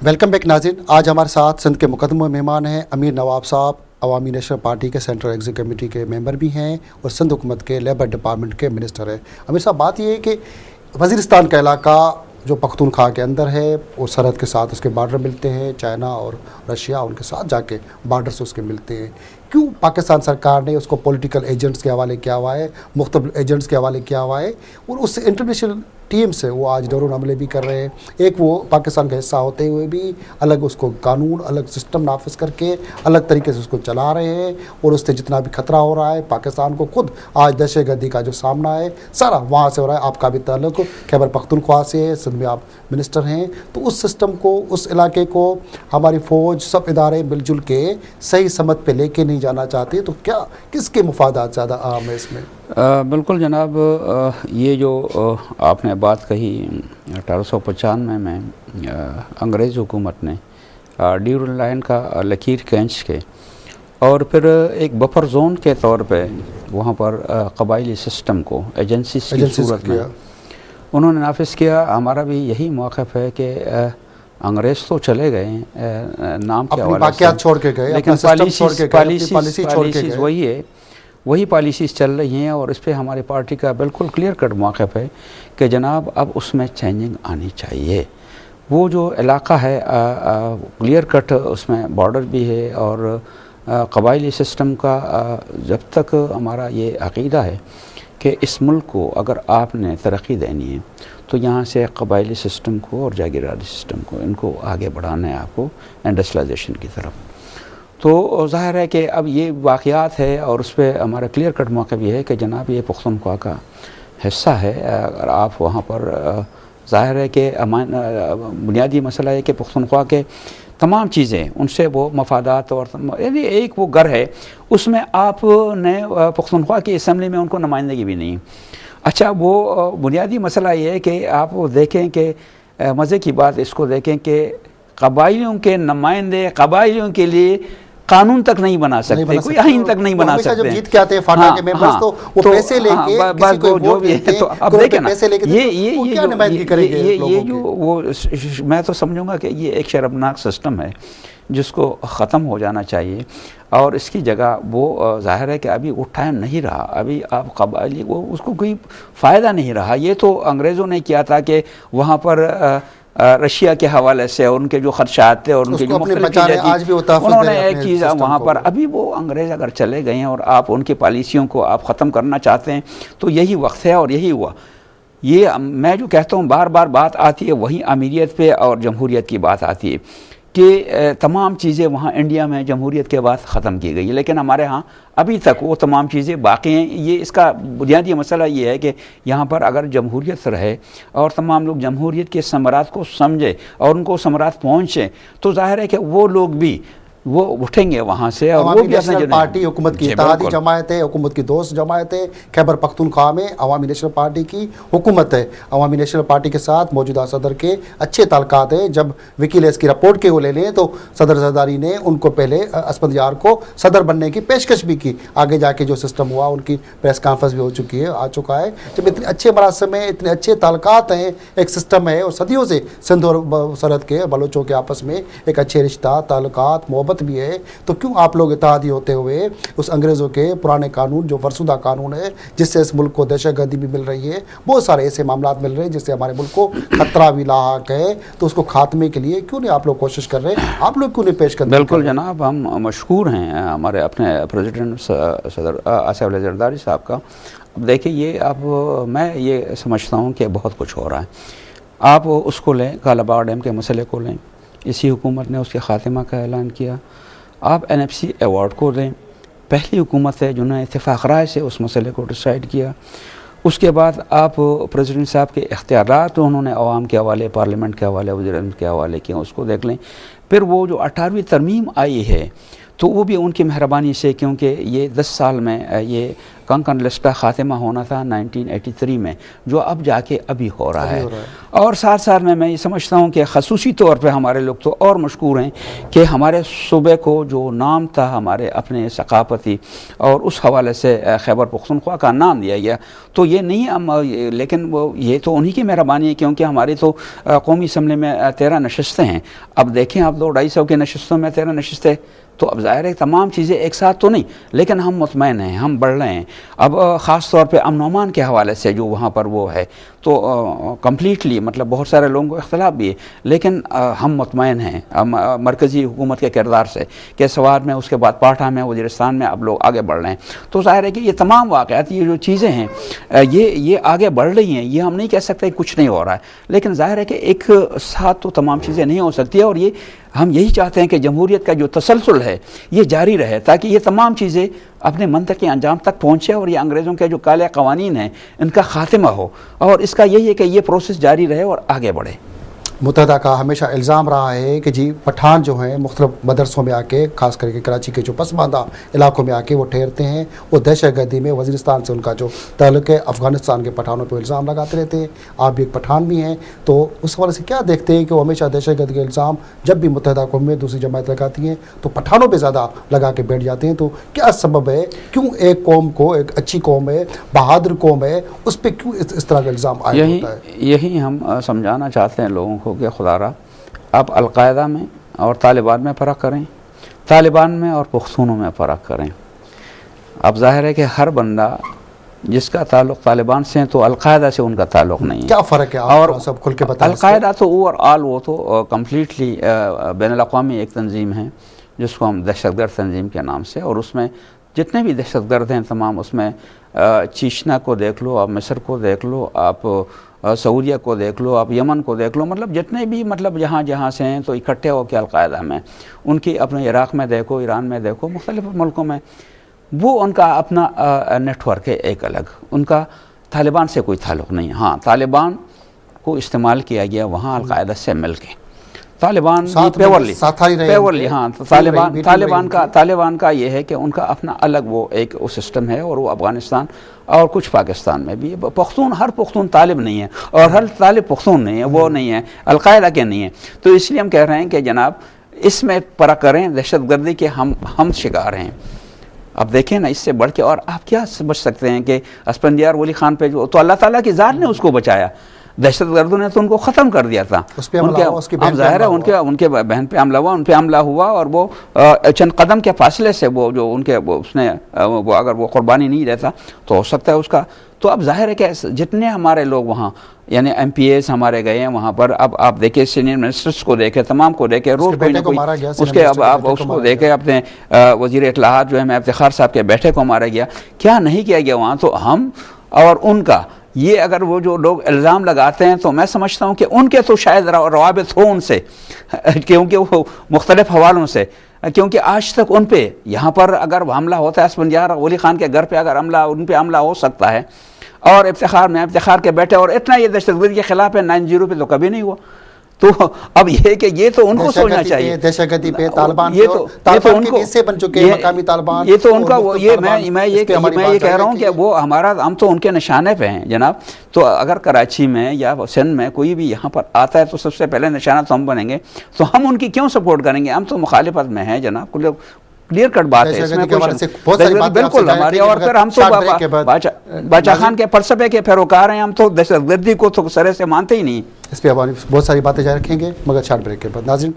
Welcome back ناظرین. آج ہمارے ساتھ سندھ کے مقدم مہمان ہیں امیر نواب صاحب. عوامی نیشنل پارٹی کے سینٹرل ایگزیکٹو کمیٹی کے ممبر بھی ہیں اور سندھ حکومت کے لیبر ڈپارٹمنٹ کے منسٹر ہیں. امیر صاحب، بات یہ ہے کہ وزیرستان کا علاقہ جو پختونخوا کے اندر ہے، وہ سرحد کے ساتھ اس کے بارڈر ملتے ہیں. چائنا اور رشیا ان کے ساتھ جا کے بارڈر سے اس کے ملتے ہیں. کیوں پاکستان سرکار نے اس کو پولیٹیکل ایجنٹس کے حوالے کیا ہوا ہے، مختلف ایجنٹس کے حوالے کیا ہوا ہے، اور اس سے انٹرنیشنل ٹیم سے وہ آج ڈرون حملے بھی کر رہے ہیں. ایک وہ پاکستان کا حصہ ہوتے ہوئے بھی الگ اس کو قانون، الگ سسٹم نافذ کر کے الگ طریقے سے اس کو چلا رہے ہیں، اور اس سے جتنا بھی خطرہ ہو رہا ہے پاکستان کو خود آج دہشت گردی کا جو سامنا ہے سارا وہاں سے ہو رہا ہے. آپ کا بھی تعلق خیبر پختونخوا سے ہے، سندھ میں آپ منسٹر ہیں، تو اس سسٹم کو، اس علاقے کو ہماری فوج، سب ادارے مل جل کے صحیح سمت پہ لے کے نہیں جانا چاہتے، تو کیا کس کے مفادات زیادہ اہم ہے اس میں؟ بالکل جناب، یہ جو آپ نے بات کہی 1895 میں انگریز حکومت نے ڈیورنڈ لائن کا لکیر کھینچ کے اور پھر ایک بفر زون کے طور پہ وہاں پر قبائلی سسٹم کو ایجنسی کی صورت میں انہوں نے نافذ کیا. ہمارا بھی یہی موقف ہے کہ انگریز تو چلے گئے نام کے حوالے سے، چھوڑ کے گئے، لیکن پالیسیز وہی ہے، وہی پالیسیز چل رہی ہیں، اور اس پہ ہماری پارٹی کا بالکل کلیئر کٹ موقف ہے کہ جناب اب اس میں چینجنگ آنی چاہیے. وہ جو علاقہ ہے کلیئر کٹ اس میں بارڈر بھی ہے، اور قبائلی سسٹم کا جب تک ہمارا یہ عقیدہ ہے کہ اس ملک کو اگر آپ نے ترقی دینی ہے تو یہاں سے قبائلی سسٹم کو اور جاگیرداری سسٹم کو ان کو آگے بڑھانا ہے آپ کو انڈسٹریلائزیشن کی طرف. تو ظاہر ہے کہ اب یہ واقعات ہے، اور اس پہ ہمارا کلیئر کٹ موقع یہ ہے کہ جناب یہ پختونخوا کا حصہ ہے. اگر آپ وہاں پر ظاہر ہے کہ بنیادی مسئلہ ہے کہ پختونخوا کے تمام چیزیں ان سے وہ مفادات، اور یعنی ایک وہ گھر ہے اس میں آپ نے پختونخوا کی اسمبلی میں ان کو نمائندگی بھی نہیں. اچھا، وہ بنیادی مسئلہ یہ ہے کہ آپ دیکھیں کہ مزے کی بات اس کو دیکھیں کہ قبائلیوں کے نمائندے قبائلیوں کے لیے قانون تک نہیں بنا سکتے، کوئی آئین تک نہیں بنا سکتے. جب جیت کے آتے ہیں فاٹا کے ممبرز تو وہ پیسے لے کے کسی کو ووٹ دیتے ہیں، اب دیکھیں نا یہ جو وہ میں تو سمجھوں گا کہ یہ ایک شرمناک سسٹم ہے جس کو ختم ہو جانا چاہیے، اور اس کی جگہ وہ ظاہر ہے کہ ابھی وہ ٹائم نہیں رہا. ابھی آپ قبائلی وہ اس کو کوئی فائدہ نہیں رہا. یہ تو انگریزوں نے کیا تھا کہ وہاں پر رشیا کے حوالے سے ان کے جو خدشات تھے اور ان کے جو مختلف انہوں نے ایک چیز وہاں پر، ابھی وہ انگریز اگر چلے گئے ہیں اور آپ ان کی پالیسیوں کو آپ ختم کرنا چاہتے ہیں تو یہی وقت ہے، اور یہی ہوا. یہ میں جو کہتا ہوں بار بار بات آتی ہے وہی امیریت پہ اور جمہوریت کی بات آتی ہے کہ تمام چیزیں وہاں انڈیا میں جمہوریت کے بعد ختم کی گئی، لیکن ہمارے ہاں ابھی تک وہ تمام چیزیں باقی ہیں. یہ اس کا بنیادی مسئلہ یہ ہے کہ یہاں پر اگر جمہوریت رہے اور تمام لوگ جمہوریت کے ثمرات کو سمجھے اور ان کو ثمرات پہنچیں تو ظاہر ہے کہ وہ لوگ بھی وہ اٹھیں گے وہاں سے. اور عوامی نیشنل پارٹی حکومت کی اتحادی جماعت ہے، حکومت کی دوست جماعت ہے. خیبر پختونخوا میں عوامی نیشنل پارٹی کی حکومت ہے. عوامی نیشنل پارٹی کے ساتھ موجودہ صدر کے اچھے تعلقات ہیں. جب وکیلیکس کی رپورٹ کے وہ لے لیں تو صدر زرداری نے ان کو پہلے اسمد یار کو صدر بننے کی پیشکش بھی کی. آگے جا کے جو سسٹم ہوا ان کی پریس کانفرنس بھی ہو چکی ہے، آ چکا ہے. جب اتنے اچھے مراسم ہیں، اتنے اچھے تعلقات ہیں، ایک سسٹم ہے، اور صدیوں سے سندھ اور سرحد کے بلوچوں کے آپس میں ایک اچھے رشتہ، تعلقات، محبت بھی ہے، تو کیوں آپ لوگ اتحادی ہوتے ہوئے اس انگریزوں کے پرانے قانون جو فرسودہ قانون ہے جس سے اس ملک کو دہشت گردی بھی مل رہی ہے، بہت سارے ایسے معاملات مل رہے ہیں جس سے ہمارے ملک کو خطرہ بھی لاحق ہے، تو اس کو خاتمے کے لیے کیوں نہیں آپ لوگ کوشش کر رہے ہیں؟ آپ لوگ کیوں نہیں پیش کر رہے؟ بالکل جناب، ہم مشکور ہیں ہمارے اپنے پریزیڈنٹ صدر آصف علی زرداری صاحب کا. اب دیکھیں یہ اب میں یہ سمجھتا ہوں کہ بہت کچھ ہو رہا ہے. آپ اس کو لیں، کالا باغ ڈیم کے مسئلے کو لیں، اسی حکومت نے اس کے خاتمہ کا اعلان کیا. آپ NFC ایوارڈ کو دیں، پہلی حکومت ہے جنہوں نے اتفاق رائے سے اس مسئلے کو ڈیسائیڈ کیا. اس کے بعد آپ پریزیڈنٹ صاحب کے اختیارات انہوں نے عوام کے حوالے، پارلیمنٹ کے حوالے، وزیر اعظم کے حوالے کیا، اس کو دیکھ لیں. پھر وہ جو 18ویں ترمیم آئی ہے تو وہ بھی ان کی مہربانی سے، کیونکہ یہ 10 سال میں یہ کنکن لسٹ کا خاتمہ ہونا تھا 1983 میں، جو اب جا کے ابھی ہو رہا ہے۔ اور ساتھ ساتھ میں یہ سمجھتا ہوں کہ خصوصی طور پہ ہمارے لوگ تو اور مشکور ہیں کہ ہمارے صوبے کو جو نام تھا ہمارے اپنے ثقافتی، اور اس حوالے سے خیبر پختونخوا کا نام دیا گیا، تو یہ نہیں، لیکن وہ یہ تو انہی کی مہربانی ہے، کیونکہ ہماری تو قومی اسمبلی میں 13 نشستیں ہیں۔ اب دیکھیں آپ 200-250 کی نشستوں میں 13 نشستیں، تو اب ظاہر ہے تمام چیزیں ایک ساتھ تو نہیں، لیکن ہم مطمئن ہیں، ہم بڑھ رہے ہیں۔ اب خاص طور پہ امن و امان کے حوالے سے جو وہاں پر وہ ہے، تو کمپلیٹلی مطلب بہت سارے لوگوں کو اختلاف بھی ہے، لیکن ہم مطمئن ہیں مرکزی حکومت کے کردار سے کہ سوات میں، اس کے بعد پاٹھا میں، وزیرستان میں اب لوگ آگے بڑھ رہے ہیں۔ تو ظاہر ہے کہ یہ تمام واقعات، یہ جو چیزیں ہیں یہ آگے بڑھ رہی ہیں، یہ ہم نہیں کہہ سکتے کچھ نہیں ہو رہا ہے، لیکن ظاہر ہے کہ ایک ساتھ تو تمام چیزیں نہیں ہو سکتی ہے، اور یہ ہم یہی چاہتے ہیں کہ جمہوریت کا جو تسلسل ہے یہ جاری رہے، تاکہ یہ تمام چیزیں اپنے منطقی انجام تک پہنچے، اور یہ انگریزوں کے جو کالے قوانین ہیں ان کا خاتمہ ہو، اور اس کا یہی ہے کہ یہ پروسیس جاری رہے اور آگے بڑھے۔ متحدہ کا ہمیشہ الزام رہا ہے کہ جی پٹھان جو ہیں مختلف مدرسوں میں آ کے، خاص کر کے کراچی کے جو پسماندہ علاقوں میں آ کے وہ ٹھہرتے ہیں، وہ دہشت گردی میں وزیرستان سے ان کا جو تعلق ہے، افغانستان کے پٹھانوں پہ الزام لگاتے رہتے ہیں۔ آپ بھی ایک پٹھان بھی ہیں، تو اس حوالے سے کیا دیکھتے ہیں کہ وہ ہمیشہ دہشت گردی کے الزام جب بھی متحدہ قوم میں دوسری جماعت لگاتی ہیں تو پٹھانوں پہ زیادہ لگا کے بیٹھ جاتے ہیں؟ تو کیا سبب ہے، کیوں ایک قوم کو، ایک اچھی قوم ہے، بہادر قوم ہے، اس پہ کیوں اس طرح کا الزام عائد ہوتا ہے؟ یہی ہم سمجھانا چاہتے ہیں لوگوں کو کہ خدا را آپ القاعدہ میں اور طالبان میں فرق کریں، طالبان میں اور پختونوں میں فرق کریں۔ اب ظاہر ہے کہ ہر بندہ جس کا تعلق طالبان سے ہے تو القاعدہ سے ان کا تعلق نہیں ہے۔ کیا فرق ہے اور سب کھل کے بتائیں؟ القاعدہ تو اوور آل وہ تو کمپلیٹلی بین الاقوامی ایک تنظیم ہے جس کو ہم دہشت گرد تنظیم کے نام سے، اور اس میں جتنے بھی دہشت گرد ہیں تمام، اس میں چیچنا کو دیکھ لو، آپ مصر کو دیکھ لو، آپ سعودیہ کو دیکھ لو، آپ یمن کو دیکھ لو، مطلب جتنے بھی مطلب جہاں سے ہیں تو اکٹھے ہو کے القاعدہ میں، ان کی اپنے عراق میں دیکھو، ایران میں دیکھو، مختلف ملکوں میں وہ ان کا اپنا نیٹ ورک ہے ایک الگ، ان کا طالبان سے کوئی تعلق نہیں۔ ہاں طالبان کو استعمال کیا گیا وہاں القاعدہ سے مل کے، طالبان پیورلی ہاں طالبان کا یہ ہے کہ ان کا اپنا الگ وہ ایک سسٹم ہے، اور وہ افغانستان اور کچھ پاکستان میں بھی، پختون ہر پختون طالب نہیں ہے، اور ہر طالب پختون نہیں ہے، وہ نہیں ہے القاعدہ کے نہیں ہے۔ تو اس لیے ہم کہہ رہے ہیں کہ جناب اس میں فرق کریں، دہشت گردی کے ہم شکار ہیں۔ اب دیکھیں نا، اس سے بڑھ کے اور آپ کیا بچ سکتے ہیں کہ اسفندیار ولی خان پہ جو تو اللہ تعالیٰ کی ذات نے اس کو بچایا، دہشت گردوں نے تو ان کو ختم کر دیا تھا۔ ظاہر ہے ان کے بہن پہ حملہ ہوا، ان پہ حملہ ہوا، اور وہ چند قدم کے فاصلے سے وہ جو ان کے اس نے وہ اگر وہ قربانی نہیں دیتا تو ہو سکتا ہے اس کا۔ تو اب ظاہر ہے کہ جتنے ہمارے لوگ وہاں یعنی ایم پی ایز ہمارے گئے ہیں وہاں پر، اب آپ دیکھیں سینئر منسٹرز کو دیکھیں، تمام کو دیکھیں، روز کوئی نہ کوئی اس کے، اب آپ اس کو دیکھیں، اپنے وزیر اطلاعات جو ہے میں افتخار صاحب کے بیٹے کو مارا گیا، کیا نہیں کیا گیا وہاں؟ تو ہم اور ان کا یہ اگر وہ جو لوگ الزام لگاتے ہیں تو میں سمجھتا ہوں کہ ان کے تو شاید روابط ہو ان سے، کیونکہ وہ مختلف حوالوں سے، کیونکہ آج تک ان پہ یہاں پر اگر حملہ ہوتا ہے، اسفندیار ولی خان کے گھر پہ اگر ان پہ حملہ ہو سکتا ہے، اور افتخار کے بیٹے، اور اتنا یہ دہشت گردی کے خلاف ہے، 90 پہ تو کبھی نہیں ہوا۔ تو اب یہ کہ یہ تو ان کو سوچنا چاہیے، دہشت گردی پہ طالبان یہ تو ان کو حصے بن چکے ہیں، مقامی طالبان، یہ تو ان کا میں یہ کہہ رہا ہوں کہ وہ ہم تو ان کے نشانے پہ ہیں جناب۔ تو اگر کراچی میں یا سندھ میں کوئی بھی یہاں پر آتا ہے تو سب سے پہلے نشانہ تو ہم بنیں گے، تو ہم ان کی کیوں سپورٹ کریں گے؟ ہم تو مخالفت میں ہیں جناب، کلیئر کٹ بات ہے، اس میں بالکل ہماری، اور پھر ہم تو باچا خان کے فلسفے کے پیروکار ہیں، ہم تو دہشت گردی کو تو سرے سے مانتے ہی نہیں۔ اس پہ بہت ساری باتیں جاری رکھیں گے مگر شارٹ بریک کے بعد۔ ناظرین،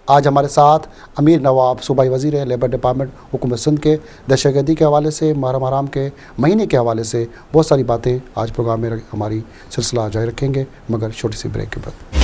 آج ہمارے ساتھ امیر نواب صوبائی وزیر ہیں لیبر ڈپارٹمنٹ حکومت سندھ کے، دہشت گردی کے حوالے سے، محرم حرام کے مہینے کے حوالے سے بہت ساری باتیں آج پروگرام میں ہماری سلسلہ جاری رکھیں گے مگر چھوٹی سی بریک کے بعد۔